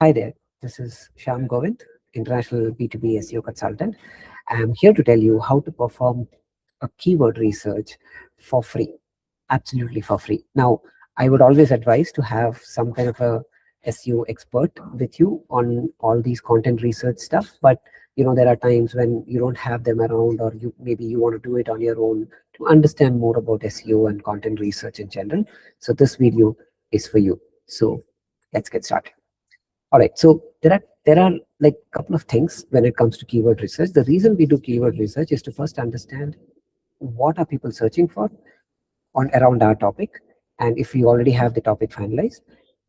Hi there, this is Shyam Govind, international B2B SEO consultant. I'm here to tell you how to perform a keyword research for free, absolutely for free. Now, I would always advise to have some kind of a SEO expert with you on all these content research stuff, but there are times when you don't have them around, or maybe you want to do it on your own to understand more about SEO and content research in general. So this video is for you. So let's get started. All right, so there are like a couple of things when it comes to keyword research. The reason we do keyword research is to first understand what are people searching for on around our topic, and if we already have the topic finalized,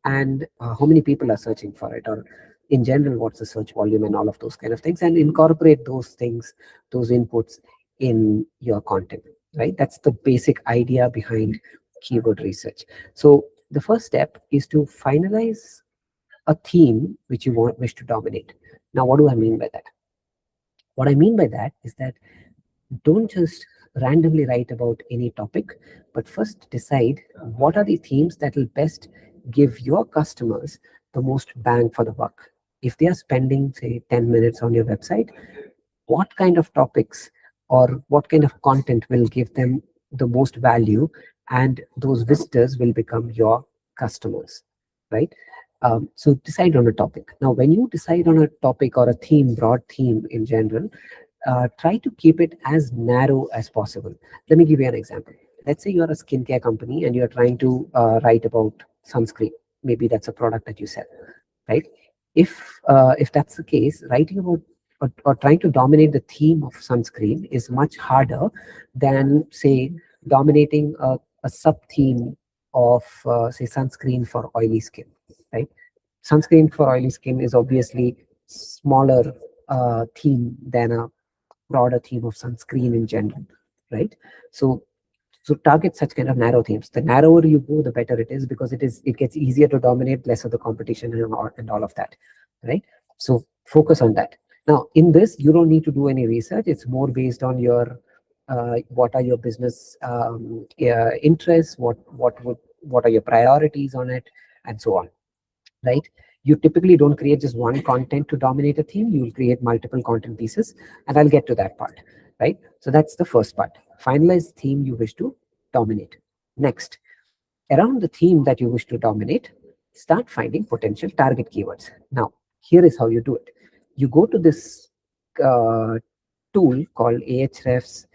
and how many people are searching for it, or in general what's the search volume and all of those kind of things, and incorporate those things, those inputs in your content. Right, that's the basic idea behind keyword research. So the first step is to finalize a theme which you wish to dominate. Now, what do I mean by that? What I mean by that is that don't just randomly write about any topic, but first decide what are the themes that will best give your customers the most bang for the buck. If they are spending, say, 10 minutes on your website, what kind of topics or what kind of content will give them the most value, and those visitors will become your customers, right? So decide on a topic. Now, when you decide on a topic or a theme, broad theme in general, try to keep it as narrow as possible. Let me give you an example. Let's say you're a skincare company and you're trying to write about sunscreen. Maybe that's a product that you sell, right? If that's the case, writing about or trying to dominate the theme of sunscreen is much harder than, say, dominating a sub theme of say sunscreen for oily skin, right? Sunscreen for oily skin is obviously smaller theme than a broader theme of sunscreen in general, right? So target such kind of narrow themes. The narrower you go, the better it is, because it gets easier to dominate, less of the competition and all of that, right? So focus on that. Now, in this, you don't need to do any research. It's more based on your what are your business interests, what are your priorities on it, and so on, right? You typically don't create just one content to dominate a theme. You'll create multiple content pieces, and I'll get to that part, right? So that's the first part. Finalize the theme you wish to dominate. Next, around the theme that you wish to dominate, start finding potential target keywords. Now, here is how you do it. You go to this uh, tool called Ahrefs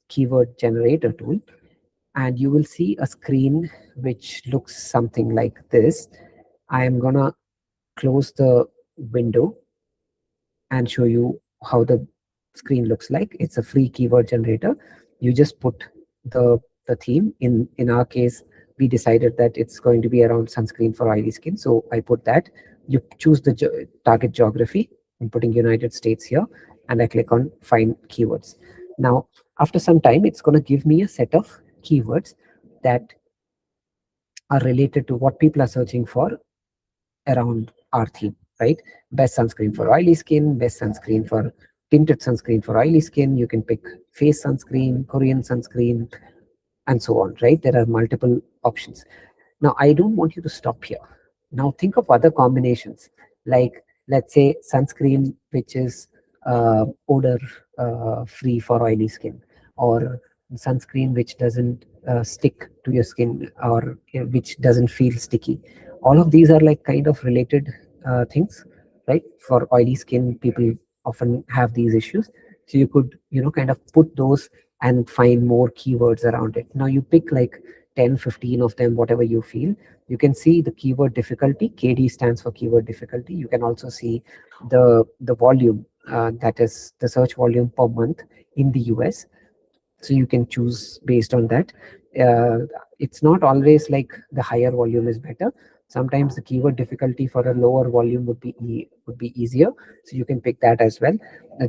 keyword generator tool, and you will see a screen which looks something like this. I am gonna close the window and show you how the screen looks like. It's a free keyword generator. You just put the theme. In our case, we decided that it's going to be around sunscreen for oily skin, so I put that. You choose the target geography. I'm putting United States here, and I click on find keywords. Now, after some time, it's going to give me a set of keywords that are related to what people are searching for around our theme, right? Best sunscreen for oily skin, best sunscreen for tinted sunscreen for oily skin. You can pick face sunscreen, Korean sunscreen, and so on, right? There are multiple options. Now, I don't want you to stop here. Now, think of other combinations, like let's say sunscreen which is odor free for oily skin, or sunscreen which doesn't stick to your skin, or which doesn't feel sticky. All of these are like kind of related things, right? For oily skin, people often have these issues. So you could, kind of put those and find more keywords around it. Now you pick like 10, 15 of them, whatever you feel. You can see the keyword difficulty. KD stands for keyword difficulty. You can also see the volume, that is the search volume per month in the US. So you can choose based on that. It's not always like the higher volume is better. Sometimes the keyword difficulty for a lower volume would be easier. So you can pick that as well.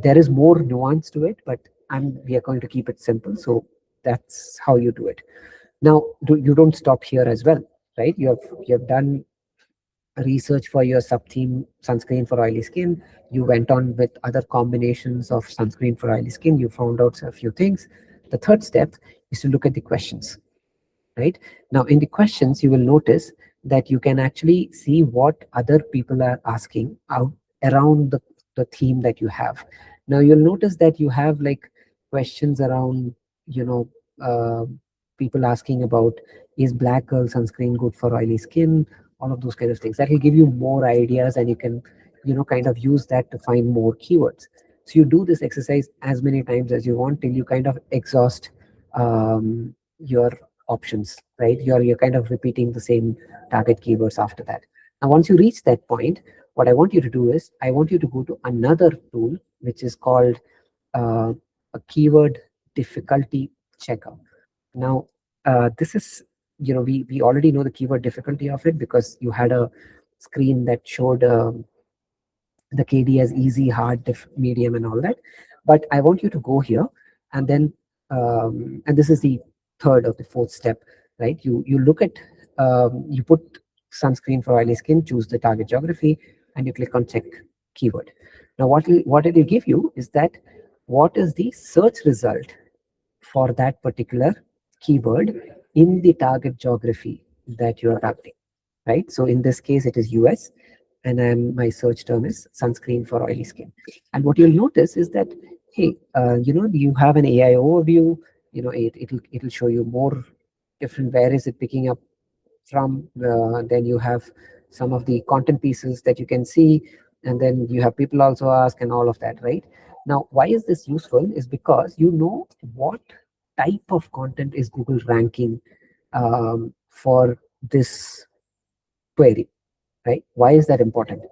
There is more nuance to it, but we are going to keep it simple. So that's how you do it. Now, you don't stop here as well, right? You have done research for your sub theme sunscreen for oily skin. You went on with other combinations of sunscreen for oily skin. You found out a few things. The third step is to look at the questions, right? Now, in the questions, you will notice that you can actually see what other people are asking out around the theme that you have. Now you'll notice that you have like questions around, you know, uh, people asking about, is black girl sunscreen good for oily skin? All of those kind of things. That will give you more ideas, and you can, you know, kind of use that to find more keywords. So you do this exercise as many times as you want till you kind of exhaust your options, right? You're kind of repeating the same target keywords after that. Now, once you reach that point, what I want you to do is I want you to go to another tool, which is called uh, a keyword difficulty checker. Now, this is, you know, we already know the keyword difficulty of it because you had a screen that showed the KD as easy, hard, medium, and all that. But I want you to go here and then, and this is the third or the fourth step, right? You look at, you put sunscreen for oily skin, choose the target geography, and you click on check keyword. Now, what it will give you is that what is the search result for that particular keyword in the target geography that you are targeting, right? So in this case, it is US, and my search term is sunscreen for oily skin. And what you'll notice is that, hey, you know, you have an AI overview. You know, it'll show you more different. Where is it picking up from? Then you have some of the content pieces that you can see, and then you have people also ask and all of that, right? Now, why is this useful? Is because you know what type of content is Google ranking for this query, right? Why is that important?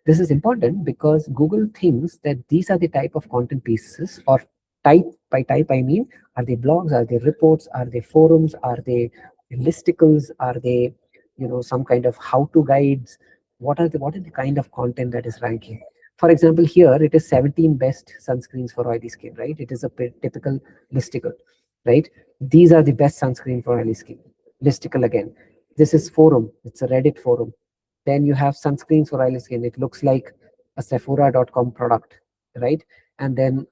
This is important because Google thinks that these are the type of content pieces, or type by type, I mean, are they blogs, are they reports, are they forums, are they listicles, are they, you know, some kind of how-to guides? What is the kind of content that is ranking? For example, here it is 17 best sunscreens for oily skin, right? It is a typical listicle, right? These are the best sunscreen for oily skin. Listicle again. This is forum. It's a Reddit forum. Then you have sunscreens for oily skin. It looks like a Sephora.com product, right? And then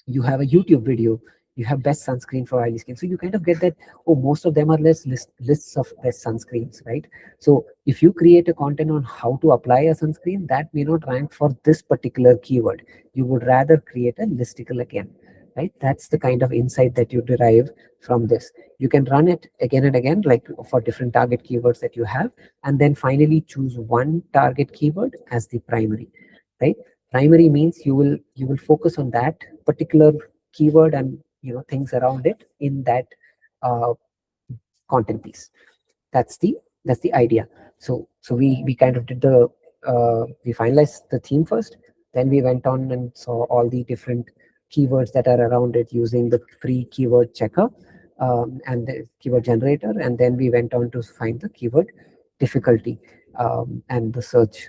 you have a YouTube video. You have best sunscreen for oily skin. So you kind of get that, oh, most of them are lists of best sunscreens, right? So if you create a content on how to apply a sunscreen, that may not rank for this particular keyword. You would rather create a listicle again, right? That's the kind of insight that you derive from this. You can run it again and again, like for different target keywords that you have, and then finally choose one target keyword as the primary, right? Primary means you will focus on that particular keyword and, you know, things around it in that uh, content piece. That's the idea. So we kind of did the we finalized the theme first, then we went on and saw all the different keywords that are around it using the free keyword checker, and the keyword generator, and then we went on to find the keyword difficulty, and the search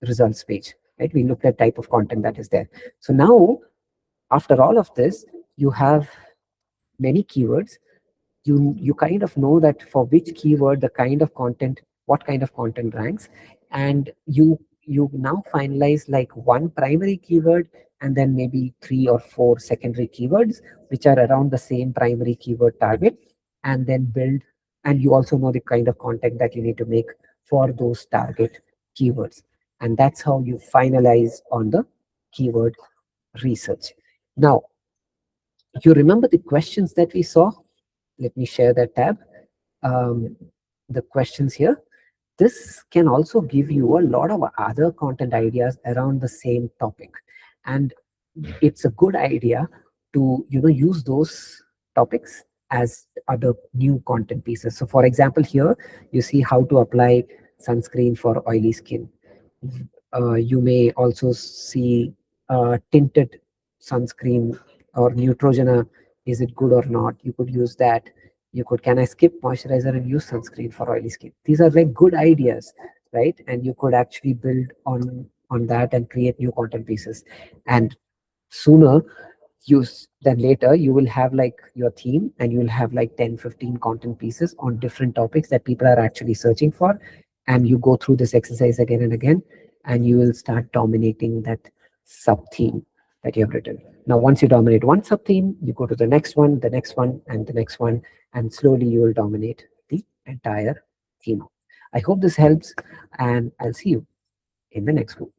results page, right? We looked at type of content that is there. So now, after all of this, you have many keywords. You kind of know that for which keyword the kind of content, what kind of content ranks, and you now finalize like one primary keyword and then maybe 3 or 4 secondary keywords which are around the same primary keyword target, and then build. And you also know the kind of content that you need to make for those target keywords, and that's how you finalize on the keyword research. Now, you remember the questions that we saw? Let me share that tab. um, the questions here. This can also give you a lot of other content ideas around the same topic, and it's a good idea to, you know, use those topics as other new content pieces. So for example, here you see how to apply sunscreen for oily skin. You may also see tinted sunscreen or Neutrogena. Is it good or not? You could use that. You could, can I skip moisturizer and use sunscreen for oily skin? These are like good ideas, right? And you could actually build on that and create new content pieces. And sooner than later, you will have like your theme, and you will have like 10-15 content pieces on different topics that people are actually searching for. And you go through this exercise again and again, and you will start dominating that sub theme that you have written. Now, once you dominate one sub theme, you go to the next one, the next one, and the next one, and slowly you will dominate the entire team. I hope this helps, and I'll see you in the next one.